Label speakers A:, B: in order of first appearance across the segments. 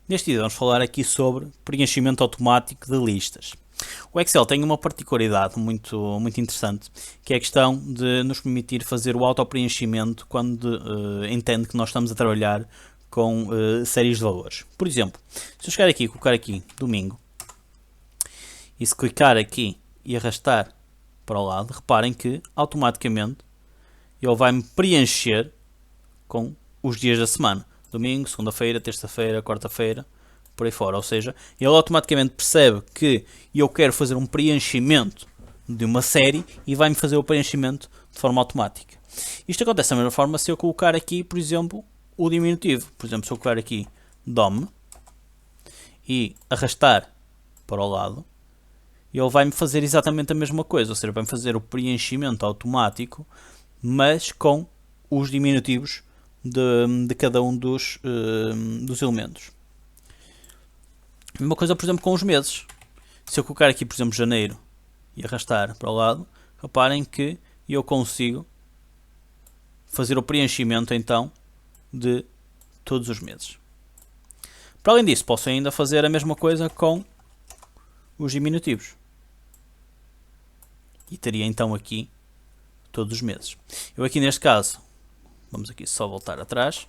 A: Neste vídeo vamos falar aqui sobre preenchimento automático de listas. O Excel tem uma particularidade muito interessante, que é a questão de nos permitir fazer o auto-preenchimento quando entende que nós estamos a trabalhar com séries de valores. Por exemplo, se eu chegar aqui e colocar aqui domingo, e se clicar aqui e arrastar para o lado, reparem que automaticamente ele vai-me preencher com os dias da semana. Domingo, segunda-feira, terça-feira, quarta-feira, por aí fora. Ou seja, ele automaticamente percebe que eu quero fazer um preenchimento de uma série e vai-me fazer o preenchimento de forma automática. Isto acontece da mesma forma se eu colocar aqui, por exemplo, o diminutivo. Por exemplo, se eu colocar aqui DOM e arrastar para o lado, ele vai-me fazer exatamente a mesma coisa. Ou seja, vai-me fazer o preenchimento automático, mas com os diminutivos de cada um dos elementos. Mesma coisa, por exemplo, com os meses. Se eu colocar aqui, por exemplo, janeiro e arrastar para o lado, reparem que eu consigo fazer o preenchimento então de todos os meses. Para além disso, posso ainda fazer a mesma coisa com os diminutivos. E teria então aqui todos os meses. Eu aqui neste caso, vamos aqui só voltar atrás.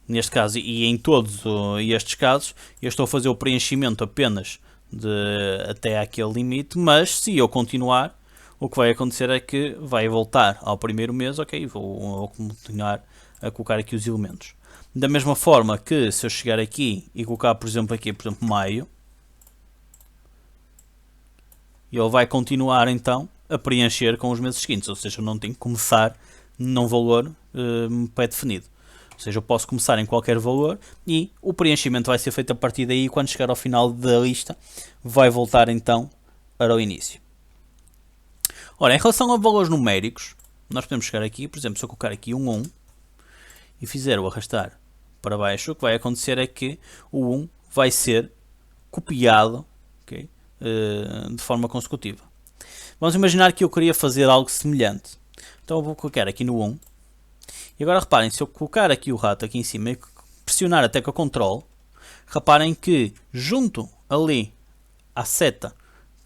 A: Neste caso e em todos estes casos, eu estou a fazer o preenchimento apenas até aquele limite, mas se eu continuar, o que vai acontecer é que vai voltar ao primeiro mês, ok? Vou continuar a colocar aqui os elementos. Da mesma forma que se eu chegar aqui e colocar, por exemplo, maio, ele vai continuar então a preencher com os meses seguintes, ou seja, eu não tenho que começar num valor pré-definido. Ou seja, eu posso começar em qualquer valor e o preenchimento vai ser feito a partir daí e quando chegar ao final da lista vai voltar então para o início. Ora, em relação a valores numéricos, nós podemos chegar aqui, por exemplo, se eu colocar aqui um 1 e fizer o arrastar para baixo, o que vai acontecer é que o 1 vai ser copiado, okay, de forma consecutiva. Vamos imaginar que eu queria fazer algo semelhante. Então eu vou clicar aqui no 1. E agora reparem, se eu colocar aqui o rato aqui em cima e pressionar a tecla Ctrl, reparem que junto ali à seta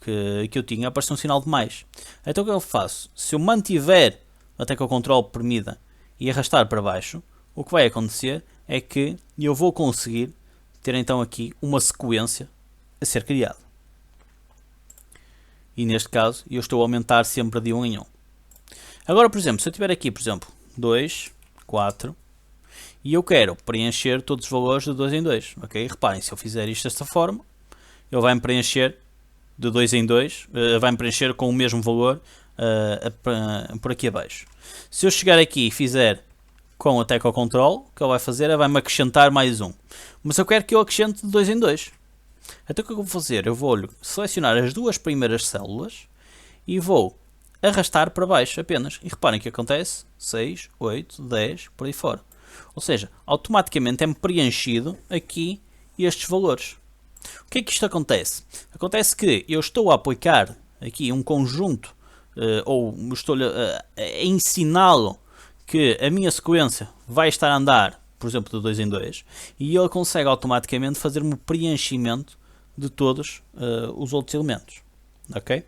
A: que eu tinha aparece um sinal de mais. Então o que eu faço? Se eu mantiver a tecla Ctrl premida e arrastar para baixo, o que vai acontecer é que eu vou conseguir ter então aqui uma sequência a ser criada. E neste caso eu estou a aumentar sempre de 1 em 1. Agora, por exemplo, se eu tiver aqui, por exemplo, 2, 4 e eu quero preencher todos os valores de 2 em 2, ok? Reparem, se eu fizer isto desta forma, ele vai-me preencher de 2 em 2, vai-me preencher com o mesmo valor por aqui abaixo. Se eu chegar aqui e fizer com a tecla Ctrl, o que ele vai fazer é vai-me acrescentar mais um. Mas eu quero que eu acrescente de 2 em 2. Então o que eu vou fazer? Eu vou selecionar as duas primeiras células e vou arrastar para baixo apenas. E reparem o que acontece: 6, 8, 10, por aí fora. Ou seja, automaticamente é-me preenchido aqui estes valores. O que é que isto acontece? Acontece que eu estou a aplicar aqui um conjunto, ou estou a ensiná-lo que a minha sequência vai estar a andar, por exemplo, de 2 em 2, e ele consegue automaticamente fazer-me o preenchimento de todos os outros elementos. Ok?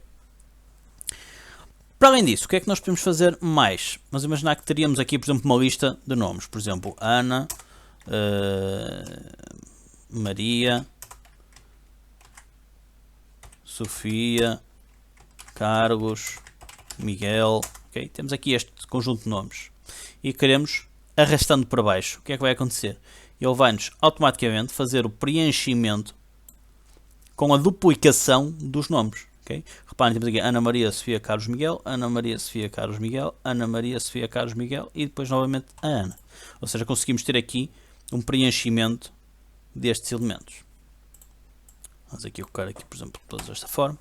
A: Para além disso, o que é que nós podemos fazer mais? Vamos imaginar que teríamos aqui, por exemplo, uma lista de nomes. Por exemplo, Ana, Maria, Sofia, Carlos, Miguel. Okay? Temos aqui este conjunto de nomes. E queremos, arrastando para baixo, o que é que vai acontecer? Ele vai-nos automaticamente fazer o preenchimento com a duplicação dos nomes. Okay? Reparem, temos aqui Ana Maria, Sofia, Carlos, Miguel, Ana Maria, Sofia, Carlos, Miguel, Ana Maria, Sofia, Carlos, Miguel e depois novamente a Ana. Ou seja, conseguimos ter aqui um preenchimento destes elementos. Vamos aqui colocar aqui, por exemplo, todos desta forma.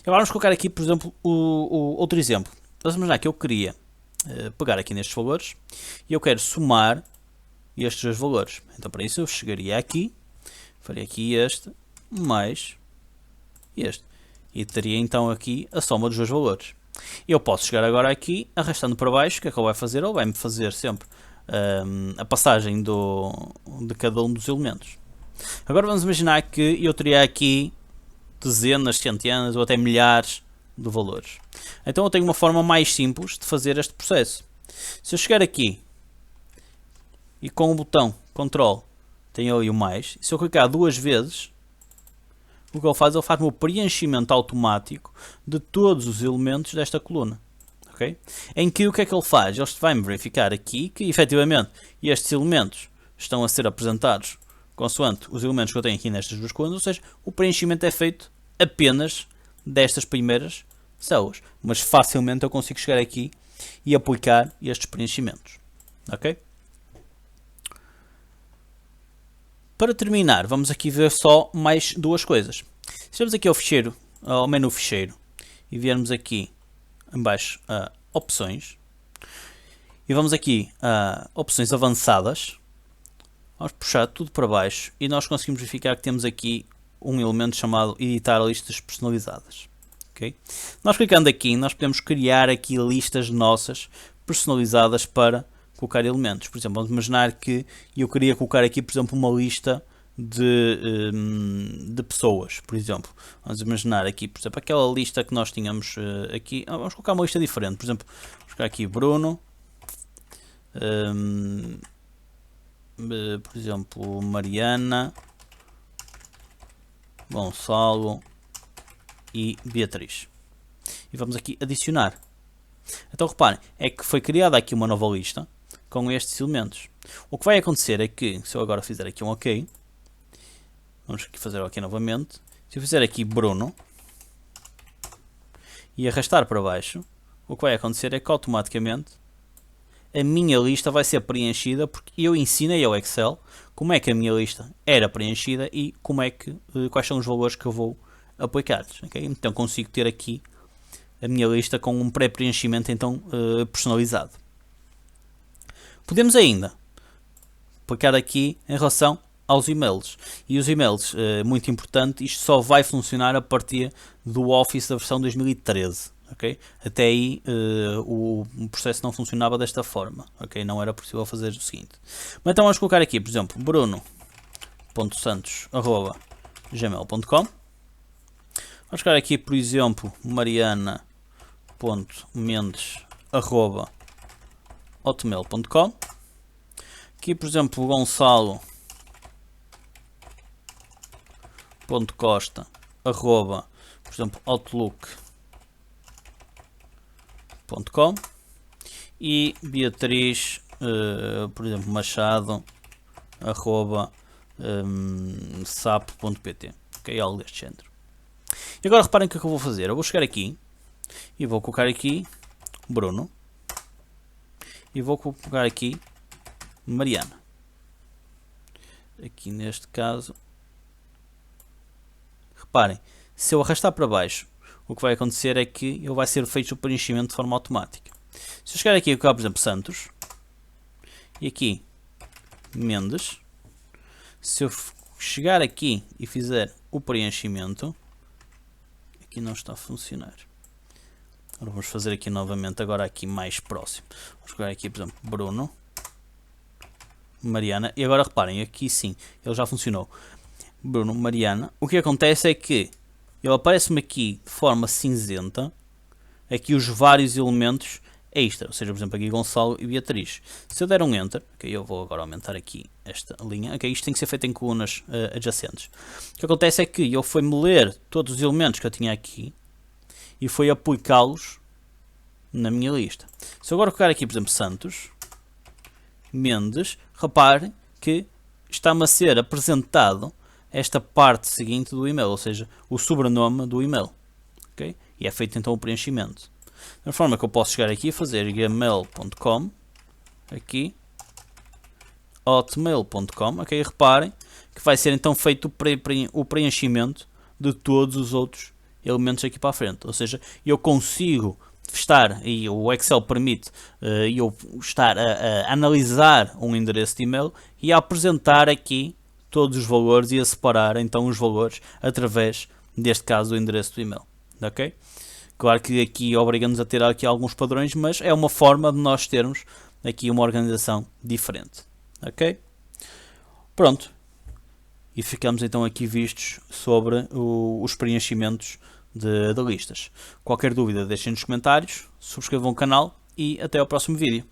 A: Agora vamos colocar aqui, por exemplo, o outro exemplo. Vamos imaginar que eu queria pegar aqui nestes valores e eu quero somar estes dois valores. Então para isso eu chegaria aqui, faria aqui este mais este. E teria então aqui a soma dos dois valores. Eu posso chegar agora aqui, arrastando para baixo, o que é que ele vai fazer? Ele vai-me fazer sempre a passagem de cada um dos elementos. Agora vamos imaginar que eu teria aqui dezenas, centenas ou até milhares de valores. Então eu tenho uma forma mais simples de fazer este processo. Se eu chegar aqui e com o botão Ctrl tenho ali o mais, se eu clicar duas vezes, o que ele faz o preenchimento automático de todos os elementos desta coluna. Okay? Em que o que é que ele faz? Ele vai-me verificar aqui que efetivamente estes elementos estão a ser apresentados consoante os elementos que eu tenho aqui nestas duas colunas, ou seja, o preenchimento é feito apenas destas primeiras células, mas facilmente eu consigo chegar aqui e aplicar estes preenchimentos. Ok? Para terminar, vamos aqui ver só mais duas coisas. Se vamos aqui ao ficheiro, ao menu ficheiro, e viermos aqui em baixo a opções, e vamos aqui a opções avançadas, vamos puxar tudo para baixo e nós conseguimos verificar que temos aqui um elemento chamado editar listas personalizadas. Okay? Nós clicando aqui, nós podemos criar aqui listas nossas personalizadas para colocar elementos. Por exemplo, vamos imaginar que eu queria colocar aqui, por exemplo, uma lista de pessoas, por exemplo. Vamos imaginar aqui, por exemplo, aquela lista que nós tínhamos aqui. Vamos colocar uma lista diferente. Por exemplo, vamos colocar aqui Bruno. Por exemplo, Mariana, Gonçalo e Beatriz. E vamos aqui adicionar. Então reparem, é que foi criada aqui uma nova lista com estes elementos. O que vai acontecer é que, se eu agora fizer aqui um OK, vamos aqui fazer OK novamente. Se eu fizer aqui Bruno e arrastar para baixo, o que vai acontecer é que automaticamente a minha lista vai ser preenchida, porque eu ensinei ao Excel como é que a minha lista era preenchida e como é que, quais são os valores que eu vou aplicar. Okay? Então consigo ter aqui a minha lista com um pré-preenchimento então personalizado. Podemos ainda aplicar aqui em relação aos e-mails. E os e-mails, muito importante, isto só vai funcionar a partir do Office da versão 2013. Okay? Até aí o processo não funcionava desta forma. Okay? Não era possível fazer o seguinte. Mas então vamos colocar aqui, por exemplo, bruno.santos@gmail.com. Vamos colocar aqui, por exemplo, mariana.mendes@hotmail.com. Aqui, por exemplo, gonçalo.costa@, por exemplo, outlook.com. E Beatriz, por exemplo, machado@sap.pt. Ok, algo deste género. E agora reparem o que é que eu vou fazer. Eu vou chegar aqui e vou colocar aqui Bruno e vou colocar aqui Mariana. Aqui neste caso, reparem, se eu arrastar para baixo, o que vai acontecer é que ele vai ser feito o preenchimento de forma automática. Se eu chegar aqui e colocar, por exemplo, Santos, e aqui Mendes, se eu chegar aqui e fizer o preenchimento, aqui não está a funcionar. Agora vamos fazer aqui novamente, agora aqui mais próximo. Vamos colocar aqui, por exemplo, Bruno, Mariana, e agora reparem, aqui sim, ele já funcionou. Bruno, Mariana. O que acontece é que ele aparece-me aqui de forma cinzenta, aqui os vários elementos extra, ou seja, por exemplo, aqui Gonçalo e Beatriz. Se eu der um Enter, okay, eu vou agora aumentar aqui esta linha, okay, isto tem que ser feito em colunas adjacentes. O que acontece é que ele foi-me ler todos os elementos que eu tinha aqui e foi aplicá-los na minha lista. Se eu agora colocar aqui, por exemplo, Santos, Mendes, reparem que está-me a ser apresentado esta parte seguinte do e-mail, ou seja, o sobrenome do e-mail. Okay? E é feito então o preenchimento. Da forma que eu posso chegar aqui e fazer gmail.com, aqui, hotmail.com, ok? Reparem que vai ser então feito o preenchimento de todos os outros elementos aqui para a frente. Ou seja, eu consigo estar, e o Excel permite eu estar a analisar um endereço de e-mail e a apresentar aqui todos os valores e a separar então os valores através deste caso do endereço do e-mail. Ok? Claro que aqui obriga-nos a ter aqui alguns padrões, mas é uma forma de nós termos aqui uma organização diferente. Ok? Pronto. e ficamos então aqui vistos sobre os preenchimentos de listas. Qualquer dúvida deixem nos comentários, subscrevam o canal e até ao próximo vídeo.